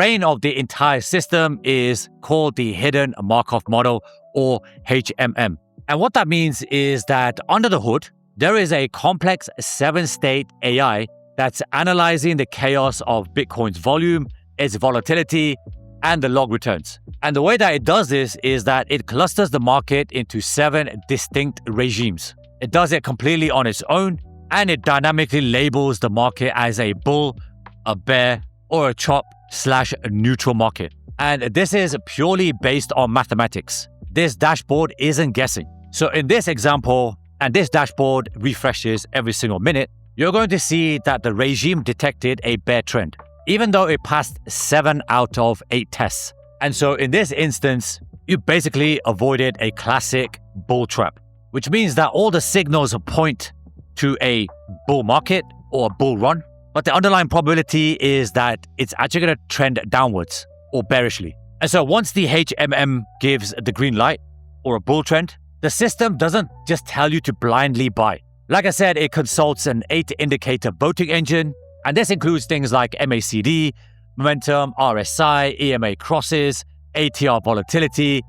brain of the entire system is called the hidden Markov model, or HMM. And what that means is that under the hood, there is a complex 7-state AI that's analyzing the chaos of Bitcoin's volume, its volatility, and the log returns. And the way that it does this is that it clusters the market into 7 distinct regimes. It does it completely on its own, and it dynamically labels the market as a bull, a bear, or a chop/neutral market. And this is purely based on mathematics. This dashboard isn't guessing. So in this example, and this dashboard refreshes every single minute, you're going to see that the regime detected a bear trend, even though it passed 7 out of 8 tests. And so in this instance, you basically avoided a classic bull trap, which means that all the signals point to a bull market or a bull run, but the underlying probability is that it's actually going to trend downwards or bearishly. And so once the HMM gives the green light or a bull trend, the system doesn't just tell you to blindly buy. Like I said, it consults an 8-indicator voting engine, and this includes things like MACD, momentum, RSI, EMA crosses, ATR volatility,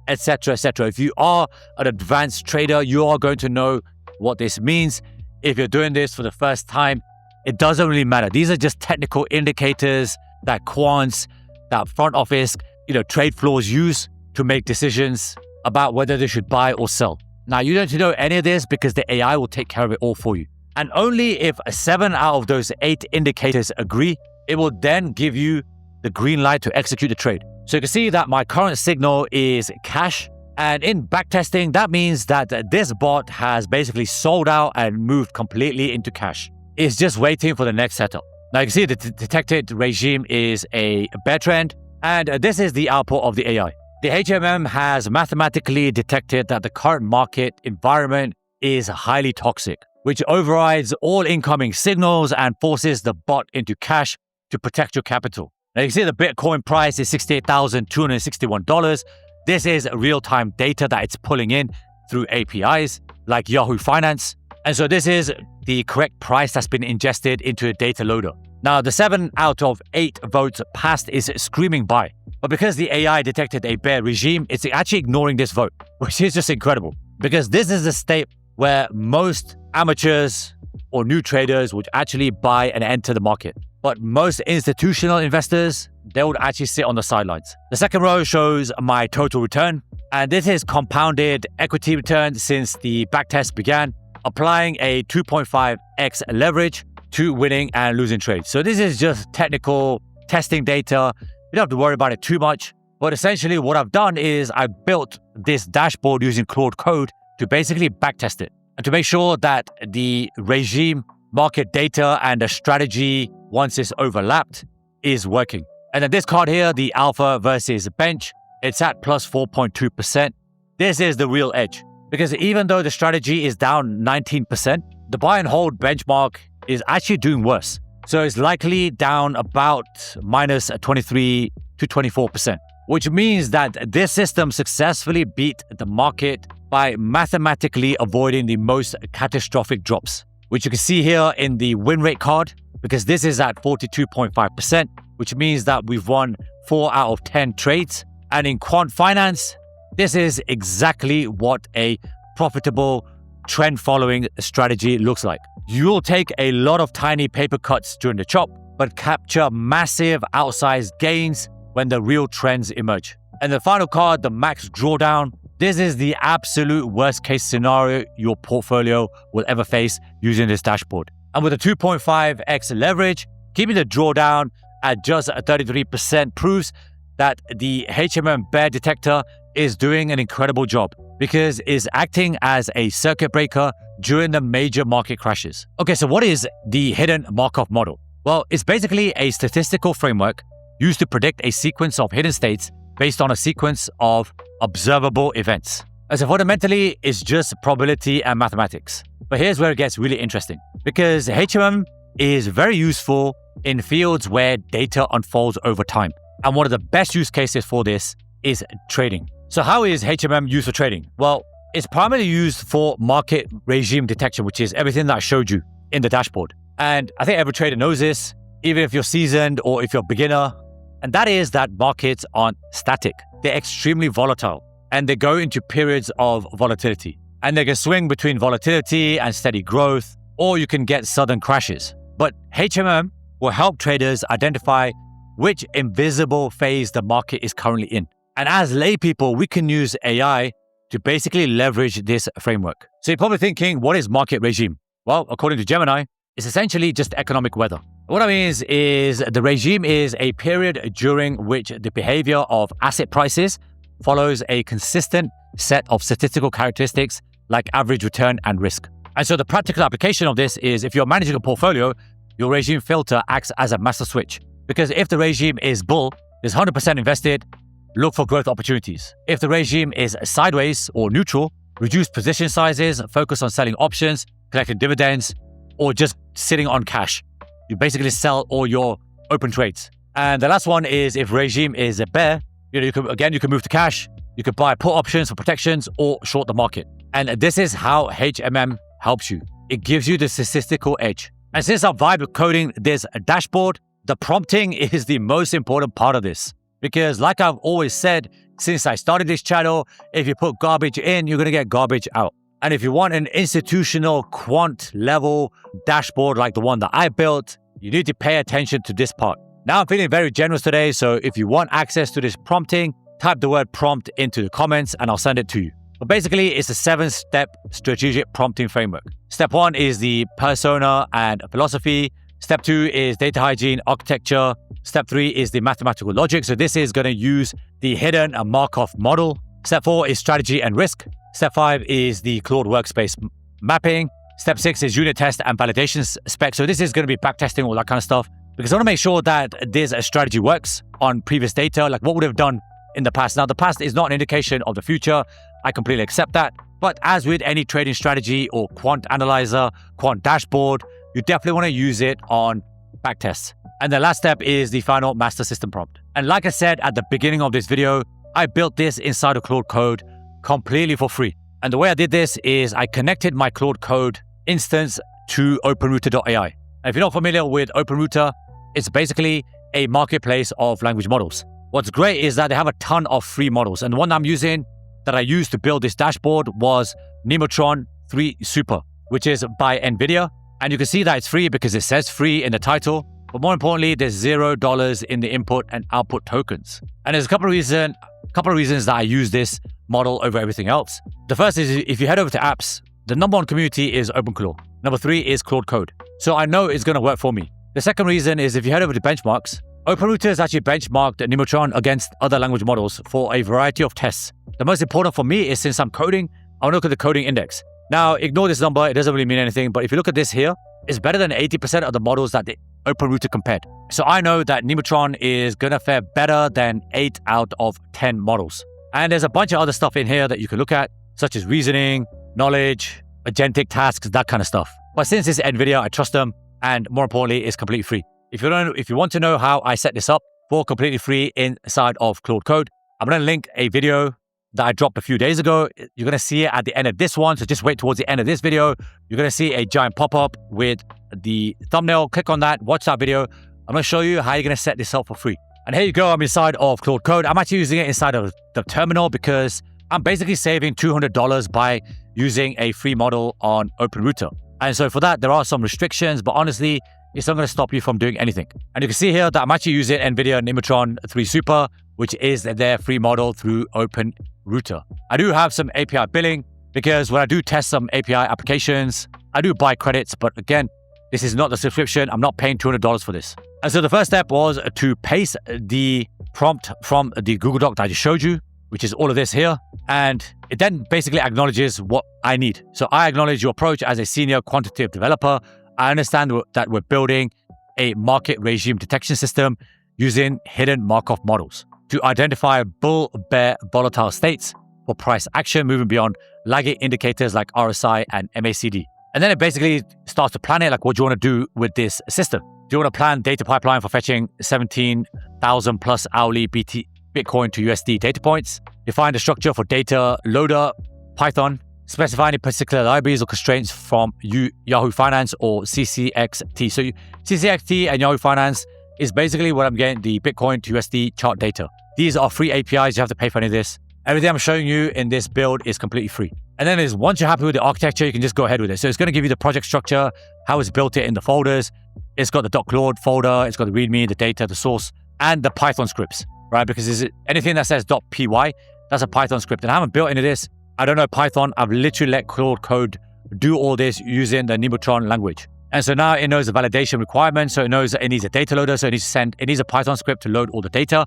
etc., etc. If you are an advanced trader, you are going to know what this means. If you're doing this for the first time, it doesn't really matter. These are just technical indicators that quants, that front office, trade floors use to make decisions about whether they should buy or sell. Now, you don't need to know any of this because the AI will take care of it all for you. And only if 7 out of those 8 indicators agree, it will then give you the green light to execute the trade. So you can see that my current signal is cash. And in backtesting, that means that this bot has basically sold out and moved completely into cash. It's just waiting for the next setup. Now you can see the detected regime is a bear trend, and this is the output of the AI. The HMM has mathematically detected that the current market environment is highly toxic, which overrides all incoming signals and forces the bot into cash to protect your capital. Now you can see the Bitcoin price is $68,261. This is real-time data that it's pulling in through APIs like Yahoo Finance. And so this is the correct price that's been ingested into a data loader. Now, the 7 out of 8 votes passed is screaming buy. But because the AI detected a bear regime, it's actually ignoring this vote, which is just incredible. Because this is the state where most amateurs or new traders would actually buy and enter the market. But most institutional investors, they would actually sit on the sidelines. The second row shows my total return. And this is compounded equity return since the backtest began, applying a 2.5x leverage to winning and losing trades. So this is just technical testing data. You don't have to worry about it too much. But essentially what I've done is I built this dashboard using Claude Code to basically backtest it and to make sure that the regime, market data, and the strategy, once it's overlapped, is working. And then this card here, the alpha versus bench, it's at plus 4.2%. This is the real edge. Because even though the strategy is down 19%, the buy and hold benchmark is actually doing worse. So it's likely down about minus 23 to 24%, which means that this system successfully beat the market by mathematically avoiding the most catastrophic drops, which you can see here in the win rate card, because this is at 42.5%, which means that we've won 4 out of 10 trades. And in quant finance, this is exactly what a profitable trend-following strategy looks like. You'll take a lot of tiny paper cuts during the chop, but capture massive outsized gains when the real trends emerge. And the final card, the max drawdown, this is the absolute worst-case scenario your portfolio will ever face using this dashboard. And with a 2.5x leverage, keeping the drawdown at just 33% proves that the HMM bear detector is doing an incredible job because it's acting as a circuit breaker during the major market crashes. Okay, so what is the hidden Markov model? Well, it's basically a statistical framework used to predict a sequence of hidden states based on a sequence of observable events. And so fundamentally, it's just probability and mathematics. But here's where it gets really interesting, because HMM is very useful in fields where data unfolds over time. And one of the best use cases for this is trading. So how is HMM used for trading? Well, it's primarily used for market regime detection, which is everything that I showed you in the dashboard. And I think every trader knows this. Even if you're seasoned or if you're a beginner, And that is that markets aren't static. They're extremely volatile and they go into periods of volatility. And they can swing between volatility and steady growth, or you can get sudden crashes. But HMM will help traders identify which invisible phase the market is currently in. And as lay people, we can use AI to basically leverage this framework. So you're probably thinking, what is market regime? Well, according to Gemini, it's essentially just economic weather. What that means is the regime is a period during which the behavior of asset prices follows a consistent set of statistical characteristics like average return and risk. And so the practical application of this is if you're managing a portfolio, your regime filter acts as a master switch. Because if the regime is bull, is 100% invested, look for growth opportunities. If the regime is sideways or neutral, reduce position sizes, focus on selling options, collecting dividends, or just sitting on cash. You basically sell all your open trades. And the last one is if regime is a bear, you can move to cash, you could buy put options for protections or short the market. And this is how HMM helps you. It gives you the statistical edge. And since I'm vibe coding this dashboard, the prompting is the most important part of this. Because like I've always said, since I started this channel, if you put garbage in, you're going to get garbage out. And if you want an institutional quant level dashboard like the one that I built, you need to pay attention to this part. Now I'm feeling very generous today, so if you want access to this prompting, type the word prompt into the comments and I'll send it to you. But basically, it's a 7-step strategic prompting framework. Step 1 is the persona and philosophy. Step 2 is data hygiene, architecture. Step 3 is the mathematical logic. So this is going to use the hidden Markov model. Step 4 is strategy and risk. Step 5 is the Claude workspace mapping. Step 6 is unit test and validation spec. So this is going to be backtesting, all that kind of stuff. Because I want to make sure that this strategy works on previous data, like what would have done in the past. Now, the past is not an indication of the future. I completely accept that. But as with any trading strategy or quant analyzer, quant dashboard, you definitely want to use it on backtests. And the last step is the final master system prompt. And like I said at the beginning of this video, I built this inside of Claude Code completely for free. And the way I did this is I connected my Claude Code instance to OpenRouter.ai. And if you're not familiar with OpenRouter, it's basically a marketplace of language models. What's great is that they have a ton of free models. And the one I'm using that I used to build this dashboard was Nemotron 3 Super, which is by NVIDIA. And you can see that it's free because it says free in the title. But more importantly, there's $0 in the input and output tokens. And there's a couple of reasons that I use this model over everything else. The first is if you head over to apps, the number one community is OpenClaw. Number 3 is Claude Code. So I know it's going to work for me. The second reason is if you head over to benchmarks, OpenRouter has actually benchmarked Nemotron against other language models for a variety of tests. The most important for me is since I'm coding, I want to look at the coding index. Now, ignore this number. It doesn't really mean anything. But if you look at this here, it's better than 80% of the models that the OpenRouter compared. So I know that Nemotron is going to fare better than 8 out of 10 models. And there's a bunch of other stuff in here that you can look at, such as reasoning, knowledge, agentic tasks, that kind of stuff. But since it's NVIDIA, I trust them. And more importantly, it's completely free. If you want to know how I set this up for completely free inside of Claude Code, I'm going to link a video that I dropped a few days ago. You're going to see it at the end of this one. So just wait towards the end of this video. You're going to see a giant pop-up with the thumbnail. Click on that, watch that video. I'm going to show you how you're going to set this up for free. And here you go. I'm inside of Claude Code. I'm actually using it inside of the terminal because I'm basically saving $200 by using a free model on OpenRouter. And so for that, there are some restrictions, but honestly, it's not going to stop you from doing anything. And you can see here that I'm actually using NVIDIA Nemotron 3 Super, which is their free model through OpenRouter. I do have some API billing because when I do test some API applications, I do buy credits. But again, this is not the subscription. I'm not paying $200 for this. And so the first step was to paste the prompt from the Google Doc that I just showed you, which is all of this here. And it then basically acknowledges what I need. So I acknowledge your approach as a senior quantitative developer. I understand that we're building a market regime detection system using hidden Markov models to identify bull, bear, volatile states for price action, moving beyond lagging indicators like RSI and MACD. And then it basically starts to plan it, like what do you want to do with this system? Do you want to plan data pipeline for fetching 17,000 plus hourly Bitcoin to USD data points? Define the structure for data loader, Python. Specify any particular libraries or constraints from Yahoo Finance or CCXT. So CCXT and Yahoo Finance, is basically where I'm getting the Bitcoin to USD chart data. These are free APIs. You have to pay for any of this. Everything I'm showing you in this build is completely free. And then once you're happy with the architecture, you can just go ahead with it. So it's going to give you the project structure, how it's built it in the folders. It's got the .claude folder. It's got the README, the data, the source, and the Python scripts, right? Because anything that says .py, that's a Python script. And I haven't built any of this. I don't know Python. I've literally let Claude Code do all this using the Neutron language. And so now it knows the validation requirements. So it knows that it needs a data loader. So it needs a Python script to load all the data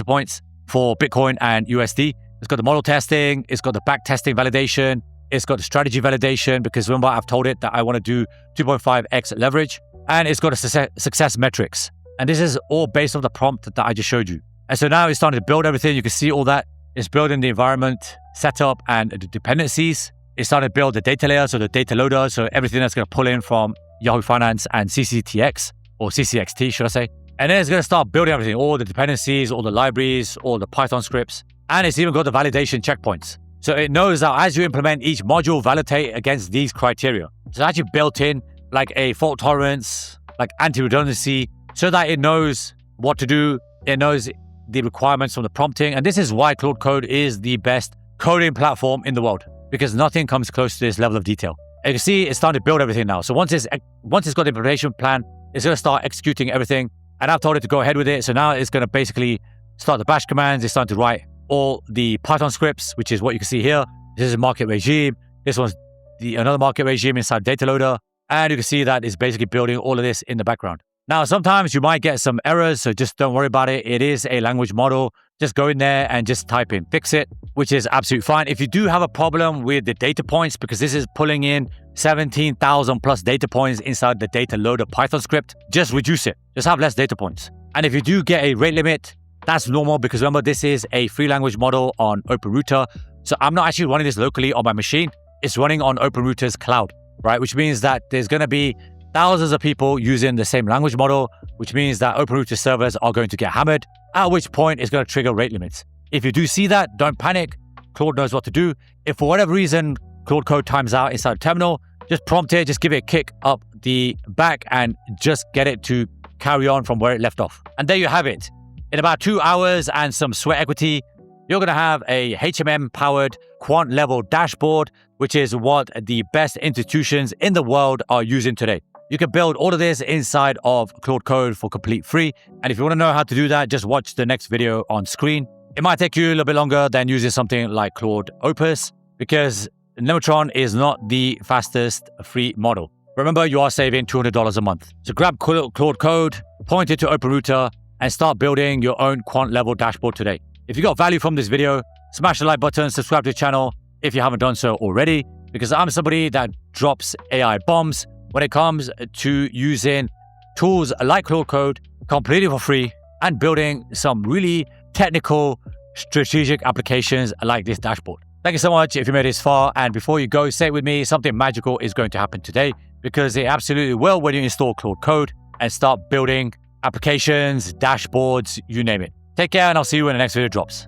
points for Bitcoin and USD. It's got the model testing. It's got the backtesting validation. It's got the strategy validation, because remember, I've told it that I want to do 2.5x leverage. And it's got a success metrics. And this is all based on the prompt that I just showed you. And so now it's starting to build everything. You can see all that. It's building the environment, setup, and the dependencies. It's starting to build the data layer, so the data loader, so everything that's going to pull in from Yahoo Finance and CCTX, or CCXT, should I say. And then it's going to start building everything, all the dependencies, all the libraries, all the Python scripts. And it's even got the validation checkpoints. So it knows that as you implement each module, validate against these criteria. So it's actually built in like a fault tolerance, like anti-redundancy, so that it knows what to do. It knows the requirements from the prompting. And this is why Claude Code is the best coding platform in the world, because nothing comes close to this level of detail. And you can see it's starting to build everything now. So once it's got the implementation plan, it's going to start executing everything. And I've told it to go ahead with it. So now it's going to basically start the bash commands. It's starting to write all the Python scripts, which is what you can see here. This is a market regime. This one's another market regime inside data loader. And you can see that it's basically building all of this in the background. Now, sometimes you might get some errors, so just don't worry about it. It is a language model. Just go in there and just type in fix it, which is absolutely fine. If you do have a problem with the data points, because this is pulling in 17,000 plus data points inside the data loader Python script, just reduce it. Just have less data points. And if you do get a rate limit, that's normal, because remember, this is a free language model on OpenRouter. So I'm not actually running this locally on my machine. It's running on OpenRouter's cloud, right? Which means that there's going to be thousands of people using the same language model, which means that OpenRouter servers are going to get hammered, at which point it's going to trigger rate limits. If you do see that, don't panic. Claude knows what to do. If for whatever reason Claude Code times out inside the terminal, just prompt it, just give it a kick up the back and just get it to carry on from where it left off. And there you have it. In about 2 hours and some sweat equity, you're going to have a HMM-powered quant-level dashboard, which is what the best institutions in the world are using today. You can build all of this inside of Claude Code for complete free. And if you want to know how to do that, just watch the next video on screen. It might take you a little bit longer than using something like Claude Opus, because Neutron is not the fastest free model. Remember, you are saving $200 a month. So grab Claude Code, point it to OpenRouter, and start building your own quant-level dashboard today. If you got value from this video, smash the like button, subscribe to the channel if you haven't done so already, because I'm somebody that drops AI bombs when it comes to using tools like Claude Code completely for free and building some really technical, strategic applications like this dashboard. Thank you so much if you made it this far. And before you go, say it with me, something magical is going to happen today, because it absolutely will when you install Claude Code and start building applications, dashboards, you name it. Take care, and I'll see you when the next video drops.